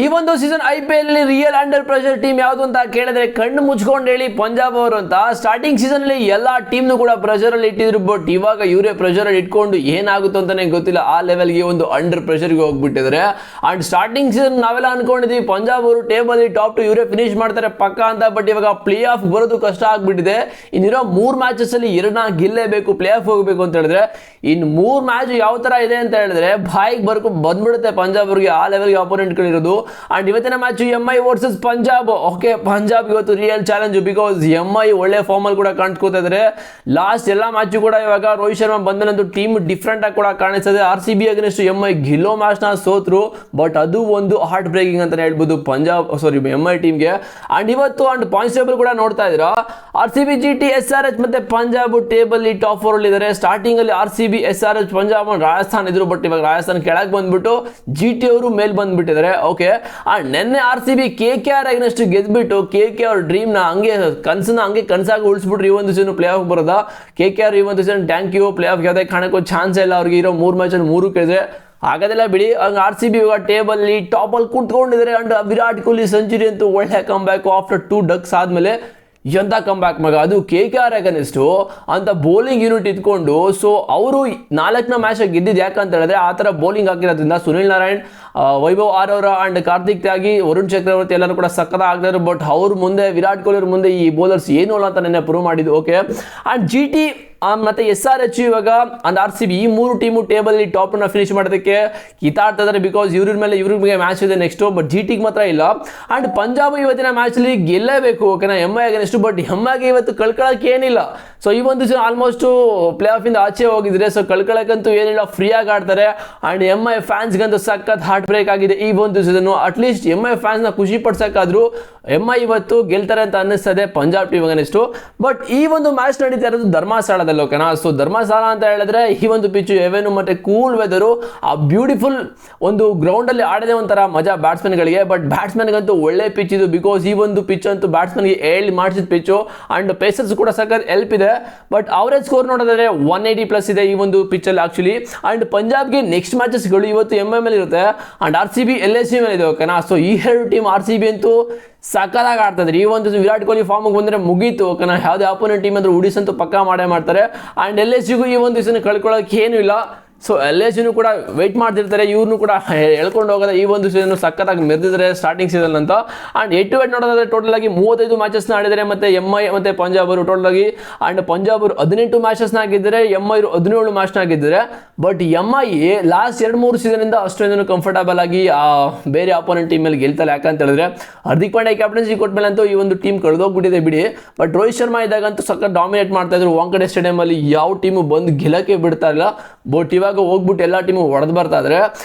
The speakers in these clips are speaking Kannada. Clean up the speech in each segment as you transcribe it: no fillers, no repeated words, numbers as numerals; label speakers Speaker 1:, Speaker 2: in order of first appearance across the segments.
Speaker 1: ಈ ಒಂದು ಸೀಸನ್ IPL ಅಲ್ಲಿ ರಿಯಲ್ ಅಂಡರ್ ಪ್ರೆಷರ್ ಟೀಮ್ ಯಾವುದು ಅಂತ ಕೇಳಿದ್ರೆ ಕಣ್ಣು ಮುಚ್ಕೊಂಡು ಹೇಳಿ ಪಂಜಾಬ್ ಅವರು ಅಂತ. ಸ್ಟಾರ್ಟಿಂಗ್ ಸೀಸನ್ ಅಲ್ಲಿ ಎಲ್ಲಾ ಟೀಮ್ನು ಕೂಡ ಪ್ರೆಷರ್ ಅಲ್ಲಿ ಇಟ್ಟಿದ್ರು, ಬಟ್ ಇವಾಗ ಇವರೇ ಪ್ರೆಷರ್ ಅಲ್ಲಿ ಇಟ್ಕೊಂಡು ಏನಾಗುತ್ತೋ ಅಂತಾನೆ ಗೊತ್ತಿಲ್ಲ, ಆ ಲೆವೆಲ್ಗೆ ಒಂದು ಅಂಡರ್ ಪ್ರೆಷರ್ಗೆ ಹೋಗ್ಬಿಟ್ಟಿದ್ದಾರೆ. ಅಂಡ್ ಸ್ಟಾರ್ಟಿಂಗ್ ಸೀಸನ್ ನಾವೆಲ್ಲ ಅನ್ಕೊಂಡಿದ್ವಿ ಪಂಜಾಬ್ ಅವರು ಟೇಬಲ್ ಟಾಪ್ ಟು ಇವರೇ ಫಿನಿಶ್ ಮಾಡ್ತಾರೆ ಪಕ್ಕ ಅಂತ, ಬಟ್ ಇವಾಗ ಪ್ಲೇ ಆಫ್ ಬರೋದು ಕಷ್ಟ ಆಗ್ಬಿಟ್ಟಿದೆ. ಇನ್ನಿರೋ 3 ಮ್ಯಾಚಸ್ ಅಲ್ಲಿ 2 ಗೆಲ್ಲೇಬೇಕು, ಪ್ಲೇ ಆಫ್ ಹೋಗಬೇಕು ಅಂತ ಹೇಳಿದ್ರೆ. ಇನ್ನು 3 ಮ್ಯಾಚ್ ಯಾವ ತರ ಇದೆ ಅಂತ ಹೇಳಿದ್ರೆ ಬಾಯಿಗೆ ಬಂದ್ಬಿಡುತ್ತೆ ಪಂಜಾಬ್ ಅವರಿಗೆ, ಆ ಲೆವೆಲ್ಗೆ ಅಪೋನೆಂಟ್ಗಳಿರೋದು. ಅಂಡ್ ಇವತ್ತಿನ match MI versus Punjab. Okay, Punjab ಇವತ್ತು ರಿಯಲ್ ಚಾಲೆಂಜ್, ಬಿಕಾಸ್ MI ಒಳ್ಳೆ ಫಾರ್ಮ್ ಅಲ್ಲಿ ಕೂಡ ಕಾಣಿಸ್ಕೋತಾ ಇದ್ದಾರೆ. ಲಾಸ್ಟ್ ಎಲ್ಲ ಮ್ಯಾಚ್ ಕೂಡ ಇವಾಗ ರೋಹಿತ್ ಶರ್ಮಾ ಬಂದನಂತೂ ಟೀಮ್ ಡಿಫ್ರೆಂಟ್ ಆಗಿ ಕೂಡ ಕಾಣಿಸ್ತದೆ. RCB ಅಗೇನ್ಸ್ಟ್ MI ಗೆಲ್ಲೋ ಮ್ಯಾಚ್ ನ ಸೋತ್ರು, ಬಟ್ ಅದು ಒಂದು ಹಾರ್ಟ್ ಬ್ರೇಕಿಂಗ್ ಅಂತ ಹೇಳ್ಬೋದು MI ಟೀಮ್ಗೆ. ಅಂಡ್ ಇವತ್ತು ಅಂಡ್ ಪಾಯಿಂಟ್ಸ್ ಟೇಬಲ್ ಕೂಡ ನೋಡ್ತಾ ಇದ್ದೀರಾ, RCB GT SRH ಮತ್ತೆ ಪಂಜಾಬ್ ಟೇಬಲ್ ಟಾಪ್ 4 ಅಲ್ಲಿ ಇದ್ದಾರೆ. ಸ್ಟಾರ್ಟಿಂಗ್ ಅಲ್ಲಿ RCB SRH ಪಂಜಾಬ್ ರಾಜಸ್ಥಾನ್ ಇದ್ರು, ಬಟ್ ಇವಾಗ ರಾಜಸ್ಥಾನ್ ಕೆಳಗೆ ಬಂದ್ಬಿಟ್ಟು GT ಅವರು ಮೇಲ್ ಬಂದ್ಬಿಟ್ಟಿದ್ದಾರೆ. ಓಕೆ, ಅಂಡ್ ನೆನ್ನೆ RCB KKR ಅಗೇನ್ಸ್ಟ್ ಗೆದ್ಬಿಟ್ಟು KKR ಡ್ರೀಮ್ ನ ಹಂಗೆ ಕನಸಾಗಿ ಉಳಿಸ್ಬಿಟ್ರು. ಈ ಒಂದು ಸೀಸನ್ ಪ್ಲೇ ಆಫ್ ಬರೋದ KKR ಈ ಒಂದು season thank you, playoff ಯಾವುದೇ ಕಾರಣಕ್ಕೂ ಚಾನ್ಸ್ ಇಲ್ಲ ಅವ್ರಿಗೆ. ಇರೋ 3 ಮ್ಯಾಚ್ ಅಲ್ಲಿ 3 ಕೇಳಿದ್ರೆ ಆಗೋದಿಲ್ಲ ಬಿಡಿ. ಹಂಗೆ RCB ಇವಾಗ ಟೇಬಲ್ ಟಾಪ್ ಅಲ್ಲಿ ಕುಂತ್ಕೊಂಡಿದ್ದಾರೆ. ಅಂಡ್ ವಿರಾಟ್ ಕೊಹ್ಲಿ ಸೆಂಚುರಿ ಅಂತೂ ಒಳ್ಳೆ ಕಮ್ ಬ್ಯಾಕ್ ಆಫ್ಟರ್ 2 ಡಕ್ಸ್ ಆದ್ಮೇಲೆ. ಎಂತ ಕಮ್ ಬ್ಯಾಕ್ ಮಗ, ಅದು KKR ಅಗೇನ್ಸ್ಟ್ ಅಂತ ಬೌಲಿಂಗ್ ಯೂನಿಟ್ ಇಟ್ಕೊಂಡು. ಸೊ ಅವರು 4ನೇ ಮ್ಯಾಚ್ ಗೆದ್ದಿದ್ದು ಯಾಕಂತ ಹೇಳಿದ್ರೆ ಆ ಥರ ಬೌಲಿಂಗ್ ಹಾಕಿರೋದ್ರಿಂದ. ಸುನಿಲ್ ನಾರಾಯಣ್, ವೈಭವ್ ಆರೋರ ಅಂಡ್ ಕಾರ್ತಿಕ್ ತ್ಯಾಗಿ, ವರುಣ್ ಚಕ್ರವರ್ತಿ ಎಲ್ಲರೂ ಕೂಡ ಸಕ್ಕತ್ತ ಆಗ್ತಾರೆ, ಬಟ್ ಅವ್ರ ಮುಂದೆ ವಿರಾಟ್ ಕೊಹ್ಲಿ ಮುಂದೆ ಈ ಬೌಲರ್ಸ್ ಏನು ಅಲ್ಲ ಅಂತ ನೆನ್ನೆ ಪ್ರೂವ್ ಮಾಡಿದ್ದು. ಓಕೆ, ಅಂಡ್ GT ಮತ್ತೆ SRH ಇವಾಗ ಅಂಡ್ RCB ಈ 3 ಟೀಮು ಟೇಬಲ್ ಟಾಪ್ ನ ಫಿನಿಶ್ ಮಾಡೋದಕ್ಕೆ ಕಿತ್ತಾಡ್ತಾ ಇದ್ದಾರೆ, ಬಿಕಾಸ್ ಇವ್ರಿಗೆ ಮ್ಯಾಚ್ ಇದೆ ನೆಕ್ಸ್ಟ್, ಬಟ್ GTಗೆ ಮಾತ್ರ ಇಲ್ಲ. ಅಂಡ್ ಪಂಜಾಬ್ ಇವತ್ತಿನ ಮ್ಯಾಚ್ ಅಲ್ಲಿ ಗೆಲ್ಲೇಬೇಕು, ಓಕೆನಾ, MI ಅಗೇನ್ಸ್ಟ್, ಬಟ್ MIಗೆ ಇವತ್ತು ಕಳ್ಕೊಳ್ಳೋಕೆ ಏನಿಲ್ಲ. ಸೊ ಈ ಒಂದು ಸೀಸನ್ ಆಲ್ಮೋಸ್ಟ್ ಪ್ಲೇ ಆಫ್ ಇಂದ ಆಚೆ ಹೋಗಿದ್ರೆ, ಸೊ ಕಳ್ಕೊಳ್ಳೋಕ್ಕಂತೂ ಏನಿಲ್ಲ, ಫ್ರೀ ಆಗಿ ಆಡ್ತಾರೆ. ಅಂಡ್ MI ಫ್ಯಾನ್ಸ್ಗಂತೂ ಸಖತ್ ಹಾರ್ಟ್ ಬ್ರೇಕ್ ಆಗಿದೆ ಈ ಒಂದು ಸೀಸನ್. ಅಟ್ಲೀಸ್ಟ್ MI ಫ್ಯಾನ್ಸ್ ನ ಖುಷಿ ಪಡ್ಸಕ್ಕಾದ್ರೂ MI ಇವತ್ತು ಗೆಲ್ತಾರೆ ಅಂತ ಅನ್ನಿಸ್ತದೆ ಪಂಜಾಬ್ ಟೀಮ್ ಅಗೇನ್ಸ್ಟ್. ಬಟ್ ಈ ಒಂದು ಮ್ಯಾಚ್ ನಡೀತಾ ಇರೋದು ಧರ್ಮಸ್ಥಳದಲ್ಲಿ, ಓಕೆನಾ. ಸೊ ಧರ್ಮಸ್ಥಳ ಅಂತ ಹೇಳಿದ್ರೆ ಈ ಒಂದು ಪಿಚ್ಚು ಎವೆನು ಮತ್ತೆ ಕೂಲ್ ವೆದರು, ಆ ಬ್ಯೂಟಿಫುಲ್ ಒಂದು ಗ್ರೌಂಡ್ ಅಲ್ಲಿ ಆಡದೆ ಒಂಥರ ಮಜಾ ಬ್ಯಾಟ್ಸ್ಮನ್ ಗಳಿಗೆ. ಬಟ್ ಬ್ಯಾಟ್ಸ್ಮನ್ ಗಂತೂ ಒಳ್ಳೆ ಪಿಚ್ ಇದು, ಬಿಕಾಸ್ ಈ ಒಂದು ಪಿಚ್ ಅಂತೂ ಬ್ಯಾಟ್ಸ್ಮನ್ ಗೆ ಹೇಳಿ ಮಾಡಿಸಿದ ಪಿಚ್ಚು. ಅಂಡ್ ಪೇಸರ್ಸ್ ಕೂಡ ಸಖತ್ ಹೆಲ್ಪ್ ಇದೆ. ಬಟ್ ಅವರೇಜ್ ಸ್ಕೋರ್ ನೋಡೋದಾದ್ರೆ 180+ ಇದೆ ಈ ಒಂದು ಪಿಚ್ ಅಲ್ಲಿ ಆಕ್ಚುಲಿ. ಅಂಡ್ ಪಂಜಾಬ್ಗೆ ನೆಕ್ಸ್ಟ್ ಮ್ಯಾಚಸ್ಗಳು ಇವತ್ತು MI ಮೇಲೆ ಇರುತ್ತೆ, ಅಂಡ್ RCB LSG ಮೇಲೆ ಇದೆ, ಓಕೆನಾ. ಸೊ ಈ 2 ಟೀಮ್ RCB ಅಂತೂ ಸಕ್ಕತ್ತಾಗಿ ಆಡ್ತಾ ಇದ್ದಾರೆ. ಈ ಒಂದು ವಿರಾಟ್ ಕೊಹ್ಲಿ ಫಾರ್ಮ್ಗೆ ಬಂದರೆ ಮುಗೀತು, ಓಕೆನಾ. ಯಾವುದೇ ಅಪೋನೆಂಟ್ ಟೀಮ್ ಅಂದ್ರೆ ಉಡಿಸ್ ಅಂತೂ ಪಕ್ಕಾ ಮಾಡೇ ಮಾಡ್ತಾರೆ. ಅಂಡ್ LSGಗೂ ಈ ಒಂದು ದಿವಸ ಕಳ್ಕೊಳ್ಳೋಕೆ ಏನೂ ಇಲ್ಲ. ಸೊ LSGನೂ ಕೂಡ ವೆಯ್ಟ್ ಮಾಡ್ತಿರ್ತಾರೆ, ಇವ್ರನ್ನೂ ಕೂಡ ಹೇಳ್ಕೊಂಡು ಹೋಗೋದು. ಈ ಒಂದು ಸೀಸನ್ ಸಕ್ಕತ್ತಾಗಿ ಮೆರೆದಿದ್ದಾರೆ ಸ್ಟಾರ್ಟಿಂಗ್ ಸೀಸನ್ ಅಂತ. ಅಂಡ್ 8 ನೋಡೋದಾದ್ರೆ ಟೋಟಲ್ ಆಗಿ 35 ಮ್ಯಾಚಸ್ನ ಆಡಿದ್ದಾರೆ, ಮತ್ತೆ MI ಮತ್ತೆ ಪಂಜಾಬ್ ಅವರು ಟೋಟಲ್ ಆಗಿ. ಅಂಡ್ ಪಂಜಾಬ್ ಅವರು 18 ಮ್ಯಾಚಸ್ನ ಆಗಿದ್ದಾರೆ, MI ಅವರು 17 ಮ್ಯಾಚ್ನ ಆಗಿದ್ದಾರೆ. ಬಟ್ MI ಲಾಸ್ಟ್ 2-3 ಸೀಸನ್ ಇಂದ ಅಷ್ಟೊಂದು ಕಂಫರ್ಟಬಲ್ ಆಗಿ ಬೇರೆ ಅಪೋನೆಂಟ್ ಟೀಮ್ ಮೇಲೆ ಗೆಲ್ತಲ್ಲ. ಯಾಕಂತ ಹೇಳಿದ್ರೆ ಹಾರ್ದಿಕ್ ಪಾಂಡ್ಯ ಕ್ಯಾಪ್ಟನ್ಸಿ ಕೊಟ್ಮೇಲೆ ಅಂತೂ ಈ ಒಂದು ಟೀಮ್ ಕಳೆದೋಗ್ಬಿಟ್ಟಿದೆ ಬಿಡಿ. ಬಟ್ ರೋಹಿತ್ ಶರ್ಮಾ ಇದ್ದಾಗಂತೂ ಸಖತ್ ಡಾಮಿನೇಟ್ ಮಾಡ್ತಾ ಇದ್ರು. ವಾಂಕಡೆ ಸ್ಟೇಡಿಯಂ ಅಲ್ಲಿ ಯಾವ ಟೀಮು ಬಂದು ಗೆಲ್ಲಕ್ಕೆ ಬಿಡ್ತಾ ಇಲ್ಲ, ಬಟ್ ಇವಾಗ ಹೋಗ್ಬಿಟ್ಟು ಎಲ್ಲ ಟೀಮು ಹೊಡೆದು ಬರ್ತಾ ಇದ್ದಾರೆ.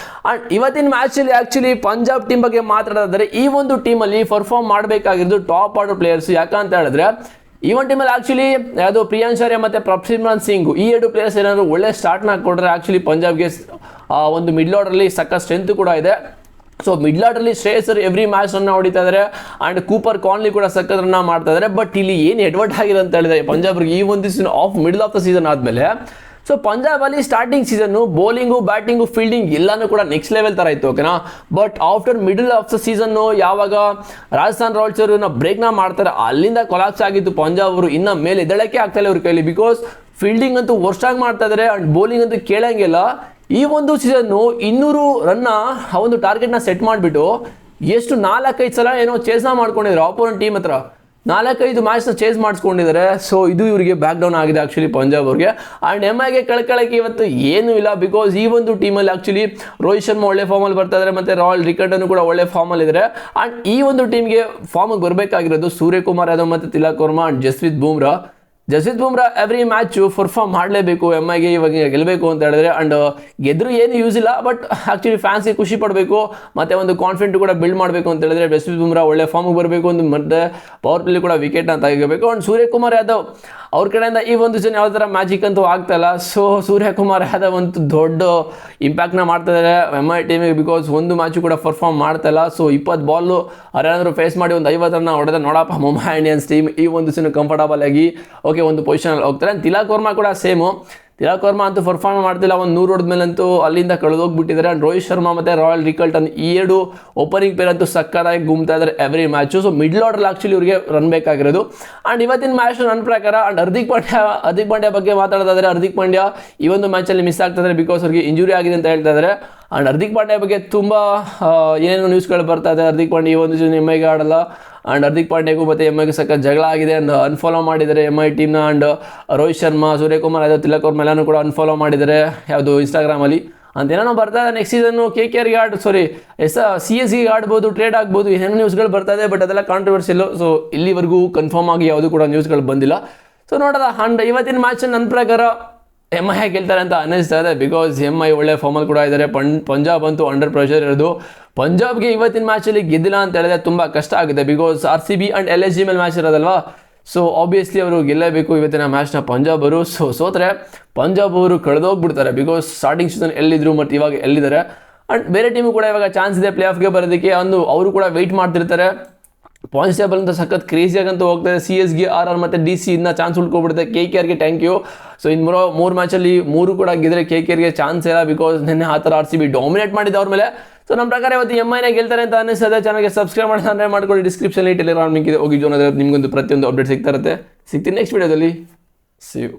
Speaker 1: ಅಂಡ್ ಇವತ್ತಿನ ಮ್ಯಾಚ್ ಅಲ್ಲಿ ಆಕ್ಚುಲಿ ಪಂಜಾಬ್ ಟೀಮ್ ಬಗ್ಗೆ ಮಾತಾಡ್ತಾ, ಈ ಒಂದು ಟೀಮ್ ಅಲ್ಲಿ ಪರ್ಫಾರ್ಮ್ ಮಾಡಬೇಕಾಗಿರೋದು ಟಾಪ್ ಆರ್ಡರ್ ಪ್ಲೇಯರ್ಸ್. ಯಾಕಂತ ಹೇಳಿದ್ರೆ ಈ ಒಂದು ಟೀಮಲ್ಲಿ ಆಕ್ಚುಲಿ ಯಾವುದು ಪ್ರಿಯಾಂಶ್ ಆರ್ಯ ಮತ್ತೆ ಪ್ರಭ್ಸಿಮ್ರನ್ ಸಿಂಗ್, ಈ 2 ಪ್ಲೇಯರ್ಸ್ ಏನಾದ್ರು ಒಳ್ಳೆ ಸ್ಟಾರ್ಟ್ನ ಕೊಟ್ಟರೆ ಆಕ್ಚುಲಿ ಪಂಜಾಬ್ಗೆ ಒಂದು ಮಿಡ್ಲ್ ಆರ್ಡರ್ಲಿ ಸಕ್ಕ ಸ್ಟ್ರೆಂತ್ ಕೂಡ ಇದೆ. ಸೊ ಮಿಡ್ಲ್ ಆರ್ಡರ್ಲಿ ಶ್ರೇಯಸ್ ಎವ್ರಿ ಮ್ಯಾಚ್ ರನ್ನ ಹೊಡಿತಾ ಇದ್ದಾರೆ, ಅಂಡ್ ಕೂಪರ್ ಕಾನ್ಲಿ ಕೂಡ ಸಕ್ಕತ್ ರನ್ನ ಮಾಡ್ತಾ ಇದ್ದಾರೆ. ಬಟ್ ಇಲ್ಲಿ ಏನು ಎಡ್ವರ್ಟ್ ಆಗಿದೆ ಅಂತ ಹೇಳಿದ್ರೆ ಪಂಜಾಬ್ಗೆ ಈ ಒಂದು season middle of the season ಆದಮೇಲೆ, ಸೊ ಪಂಜಾಬ್ ಅಲ್ಲಿ starting season bowling, batting, fielding ಎಲ್ಲಾನು ಕೂಡ ನೆಕ್ಸ್ಟ್ ಲೆವೆಲ್ ತರ ಇತ್ತು, ಓಕೆನಾ. But after middle of the season ಯಾವಾಗ ರಾಜಸ್ಥಾನ್ ರಾಯಲ್ಸ್ ಅವರು ಬ್ರೇಕ್ನ ಮಾಡ್ತಾರೆ, ಅಲ್ಲಿಂದ ಕೊಲಾಪ್ಸ್ ಆಗಿತ್ತು ಪಂಜಾಬ್ ಅವರು. ಇನ್ನ ಮೇಲೆ ಎದಳಕ್ಕೆ ಆಗ್ತಾ ಇಲ್ಲ ಅವ್ರ ಕೈಲಿ, ಬಿಕಾಸ್ ಫೀಲ್ಡಿಂಗ್ ಅಂತೂ ವರ್ಷಾಗಿ ಮಾಡ್ತಾ ಇದ್ದಾರೆ, ಅಂಡ್ ಬೌಲಿಂಗ್ ಅಂತೂ ಕೇಳಂಗಿಲ್ಲ. ಈ ಒಂದು ಸೀಸನ್ನು 200 ರನ್ನ ಆ ಒಂದು ಟಾರ್ಗೆಟ್ನ ಸೆಟ್ ಮಾಡಿಬಿಟ್ಟು ಎಷ್ಟು 4-5 ಸಲ ಏನೋ ಚೇಸ್ನ ಮಾಡ್ಕೊಂಡಿದ್ರು ಆಪೋನೆಂಟ್ ಟೀಮ್ ಹತ್ರ, 4-5 ಮ್ಯಾಚ್ನ ಚೇಸ್ ಮಾಡಿಸ್ಕೊಂಡಿದ್ದಾರೆ. ಸೊ ಇದು ಇವರಿಗೆ ಬ್ಯಾಕ್ ಡೌನ್ ಆಗಿದೆ ಆಕ್ಚುಲಿ ಪಂಜಾಬ್ ಅವ್ರಿಗೆ. ಅಂಡ್ MIಗೆ ಕಳ್ಕೊಳ್ಳೋಕೆ ಇವತ್ತು ಏನೂ ಇಲ್ಲ, ಬಿಕಾಸ್ ಈ ಒಂದು ಟೀಮಲ್ಲಿ ಆಕ್ಚುಲಿ ರೋಹಿತ್ ಶರ್ಮಾ ಒಳ್ಳೆ ಫಾರ್ಮಲ್ಲಿ ಬರ್ತಾ ಇದ್ದಾರೆ, ಮತ್ತೆ ರಾಯಲ್ ರಿಕರ್ಡನ್ನು ಕೂಡ ಒಳ್ಳೆ ಫಾರ್ಮಲ್ಲಿ ಇದ್ದಾರೆ. ಅಂಡ್ ಈ ಒಂದು ಟೀಮ್ಗೆ ಫಾರ್ಮಿಗೆ ಬರಬೇಕಾಗಿರೋದು ಸೂರ್ಯಕುಮಾರ್ ಯಾದವ್ ಮತ್ತು Tilak Varma and Jasprit Bumrah every match perform ಮಾಡಲೇಬೇಕು MIಗೆ ಇವಾಗ ಗೆಲ್ಲಬೇಕು ಅಂತ ಹೇಳಿದ್ರೆ. ಅಂಡ್ ಗೆದ್ರು ಏನು ಯೂಸ್ ಇಲ್ಲ, ಬಟ್ ಆಕ್ಚುಲಿ ಫ್ಯಾನ್ಸ್ಗೆ ಖುಷಿ ಪಡಬೇಕು, ಮತ್ತೆ ಒಂದು ಕಾನ್ಫಿಡೆಂಟ್ ಕೂಡ ಬಿಲ್ಡ್ ಮಾಡಬೇಕು ಅಂತ ಹೇಳಿದ್ರೆ ಜಸ್ಪ್ರೀತ್ ಬುಮ್ರಾ ಒಳ್ಳೆ ಫಾರ್ಮಿಗೆ ಬರಬೇಕು, ಮತ್ತೆ ಪವರ್ ಪ್ಲೇ ಕೂಡ ವಿಕೆಟ್ನ ತೆಗಿಬೇಕು. ಅಂಡ್ ಸೂರ್ಯಕುಮಾರ್ ಯಾದವ್ ಅವ್ರ ಕಡೆಯಿಂದ ಈ ಒಂದು ಸೀಸನ್ ಯಾವ ಥರ ಮ್ಯಾಜಿಕ್ ಅಂತೂ ಆಗ್ತಾ ಇಲ್ಲ. ಸೊ ಸೂರ್ಯಕುಮಾರ್ ಯಾದವ್ ಅಂತೂ ದೊಡ್ಡ ಇಂಪ್ಯಾಕ್ಟ್ನ ಮಾಡ್ತಾ ಇದ್ದಾರೆ MI ಟೀಮಿಗೆ, ಬಿಕಾಸ್ ಒಂದು ಮ್ಯಾಚು ಕೂಡ ಪರ್ಫಾರ್ಮ್ ಮಾಡ್ತಾ ಇಲ್ಲ. ಸೊ 20 ಬಾಲು ಯಾರಾದರೂ ಫೇಸ್ ಮಾಡಿ ಒಂದು 50 ರನ್ನ ಹೊಡೆದ ನೋಡಪ್ಪ ಮುಂಬೈ ಇಂಡಿಯನ್ಸ್ ಟೀಮ್ ಈ ಒಂದು ಸೀಸನ್ ಕಂಫರ್ಟಬಲ್ ಆಗಿ ಓಕೆ ಒಂದು ಪೊಸಿಷನಲ್ಲಿ ಹೋಗ್ತಾರೆ. ತಿಲಕ್ ವರ್ಮಾ ಕೂಡ ಸೇಮು ತಿಲಕ್ ವರ್ಮಾ ಅಂತೂ ಪರ್ಫಾರ್ಮ್ ಮಾಡ್ತಿಲ್ಲ, ಒಂದು 100 ಹೊಡೆದ್ಮೇಲಂತೂ ಅಲ್ಲಿಂದ ಕಳೆದೋಗ್ಬಿಟ್ಟಿದ್ದಾರೆ. ಆ್ಯಂಡ್ ರೋಹಿತ್ ಶರ್ಮಾ ಮತ್ತು ರಾಯಲ್ ರಿಕಲ್ಟನ್ ಈ 2 ಓಪನಿಂಗ್ ಪೇರ್ ಅಂತೂ ಸಕ್ಕತ್ತಾಗಿ ಗುಮ್ತಾ ಇದ್ದಾರೆ every match. So middle order actually ಇವರಿಗೆ ರನ್ ಬೇಕಾಗಿರೋದು. ಆ್ಯಂಡ್ ಇವತ್ತಿನ ಮ್ಯಾಚ್ ನನ್ನ ಪ್ರಕಾರ ಆ್ಯಂಡ್ ಹಾರ್ದಿಕ್ ಪಾಂಡ್ಯ ಬಗ್ಗೆ ಮಾತಾಡೋದಾದರೆ, ಹಾರ್ದಿಕ್ ಪಾಂಡ್ಯ ಈ ಒಂದು ಮ್ಯಾಚಲ್ಲಿ ಮಿಸ್ ಆಗ್ತಿದ್ದಾರೆ ಬಿಕಾಸ್ ಅವ್ರಿಗೆ ಇಂಜುರಿ ಆಗಿದೆ ಅಂತ ಹೇಳ್ತಾ ಇದ್ದಾರೆ. ಆ್ಯಂಡ್ ಹಾರ್ದಿಕ್ ಪಾಂಡ್ಯ ಬಗ್ಗೆ ತುಂಬ ಏನೇನು ನ್ಯೂಸ್ಗಳು ಬರ್ತಾ ಇದೆ. ಹಾರ್ದಿಕ್ ಪಾಂಡ್ಯ ಈ ಒಂದು ಸೀಸನ್ MIಗೆ ಆಡಲ್ಲ. ಆ್ಯಂಡ್ ಹಾರ್ದಿಕ್ ಪಾಂಡ್ಯಗೂ ಮತ್ತು MIಗೆ ಸಕ್ಕ ಜಗಳ ಆಗಿದೆ. ಆ್ಯಂಡ್ ಅನ್ಫಾಲೋ ಮಾಡಿದ್ದಾರೆ MI ಟೀಮ್ನ. ಆ್ಯಂಡ್ ರೋಹಿತ್ ಶರ್ಮಾ, ಸೂರ್ಯಕುಮಾರ್ ಯಾದವ್, ತಿಲಕ್ ವರ್ಮಾ ಎಲ್ಲನೂ ಕೂಡ ಅನ್ಫಾಲೋ ಮಾಡಿದ್ದಾರೆ ಯಾವುದು ಇನ್ಸ್ಟಾಗ್ರಾಮಲ್ಲಿ ಅಂತ ಏನೇನೋ ಬರ್ತಾ ಇದೆ. ನೆಕ್ಸ್ಟ್ ಸೀಸನ್ನು KKRಗೆ CSಗೆ ಆಡ್ಬೋದು, ಟ್ರೇಡ್ ಆಗ್ಬೋದು, ಏನೇನೋ ನ್ಯೂಸ್ಗಳು ಬರ್ತಾ ಇದೆ. ಬಟ್ ಅದೆಲ್ಲ ಕಾಂಟ್ರವರ್ಸಿಯಲ್ಲು. ಸೊ ಇಲ್ಲಿವರೆಗೂ ಕನ್ಫರ್ಮ್ ಆಗಿ ಯಾವುದೂ ಕೂಡ ನ್ಯೂಸ್ಗಳು ಬಂದಿಲ್ಲ. ಸೊ ನೋಡೋದ. ಆ್ಯಂಡ್ ಇವತ್ತಿನ ಮ್ಯಾಚ್ ನನ್ನ ಪ್ರಕಾರ MI ಗೆಲ್ತಾರೆ ಅಂತ ಅನ್ನಿಸ್ತಾ ಇದೆ ಬಿಕಾಸ್ MI ಒಳ್ಳೆ ಫಾರ್ಮಲ್ಲಿ ಕೂಡ ಇದ್ದಾರೆ. ಪಂಜಾಬ್ ಅಂತೂ ಅಂಡರ್ ಪ್ರೆಷರ್ ಇರೋದು. ಪಂಜಾಬ್ಗೆ ಇವತ್ತಿನ ಮ್ಯಾಚಲ್ಲಿ ಗೆದ್ದಿಲ್ಲ ಅಂತ ಹೇಳಿದ್ರೆ ತುಂಬ ಕಷ್ಟ ಆಗುತ್ತೆ ಬಿಕಾಸ್ RCB ಆ್ಯಂಡ್ LSG ಮೇಲೆ ಮ್ಯಾಚ್ ಇರೋದಲ್ವಾ. ಸೊ ಆಬ್ವಿಯಸ್ಲಿ ಅವರು ಗೆಲ್ಲಬೇಕು ಇವತ್ತಿನ ಮ್ಯಾಚ್ನ ಪಂಜಾಬ್ ಅವರು. ಸೋತ್ರೆ ಪಂಜಾಬ್ ಅವರು ಕಳೆದೋಗ್ಬಿಡ್ತಾರೆ ಬಿಕಾಸ್ ಸ್ಟಾರ್ಟಿಂಗ್ ಸೀಸನ್ ಎಲ್ಲಿದ್ರು ಮತ್ತು ಇವಾಗ ಎಲ್ಲಿದ್ದಾರೆ. ಆ್ಯಂಡ್ ಬೇರೆ ಟೀಮು ಕೂಡ ಇವಾಗ ಚಾನ್ಸ್ ಇದೆ ಪ್ಲೇ ಆಫ್ಗೆ ಬರೋದಕ್ಕೆ. ಅವರು ಕೂಡ ವೆಯ್ಟ್ ಮಾಡ್ತಿರ್ತಾರೆ. ಪಾಯಿಂಟ್ಸ್ ಟೇಬಲ್ ಅಂತ ಸಖತ್ ಕ್ರೇಜಿಯಾಗಂತೂ ಹೋಗ್ತಾರೆ. CSಗೆ RR ಮತ್ತು DC ಇನ್ನ ಚಾನ್ಸ್ ಉಳ್ಕೊಬಿಡುತ್ತೆ. KKRಗೆ ಥ್ಯಾಂಕ್ ಯು. ಸೊ ಇನ್ನು 3 ಮ್ಯಾಚಲ್ಲಿ 3 ಕೂಡ ಗೆದ್ರೆ KKRಗೆ ಚಾನ್ಸ್ ಇಲ್ಲ ಬಿಕಾಸ್ ನಿನ್ನೆ ಆ ಥರ RCB ಡಾಮಿನೇಟ್ ಮಾಡಿದ್ದು ಅವ್ರ ಮೇಲೆ. ಸೊ ನಮ್ಮ ಪ್ರಕಾರ ಇವತ್ತು MIನೇ ಗೆಲ್ತಾರೆ ಅಂತ ಅನ್ನಿಸ್ತದೆ. ಚಾನಲ್ಗೆ ಸಬ್ಸ್ಕ್ರೈಬ್ ಮಾಡಿ ಮಾಡ್ಕೊಳ್ಳಿ. ಡಿಸ್ಕ್ರಿಪ್ಷನಲ್ಲಿ ಟೆಲಿಗ್ರಾಮ್ ಲಿಂಕ್ ಇದೆ, ಹೋಗಿ ಜೋನ್. ನಿಮಗೊಂದು ಪ್ರತಿಯೊಂದು ಅಪ್ಡೇಟ್ ಸಿಗ್ತಾ ಇರುತ್ತೆ. ಸಿಗ್ತೀನಿ ನೆಕ್ಸ್ಟ್ ವೀಡಿಯೋದಲ್ಲಿ. See you.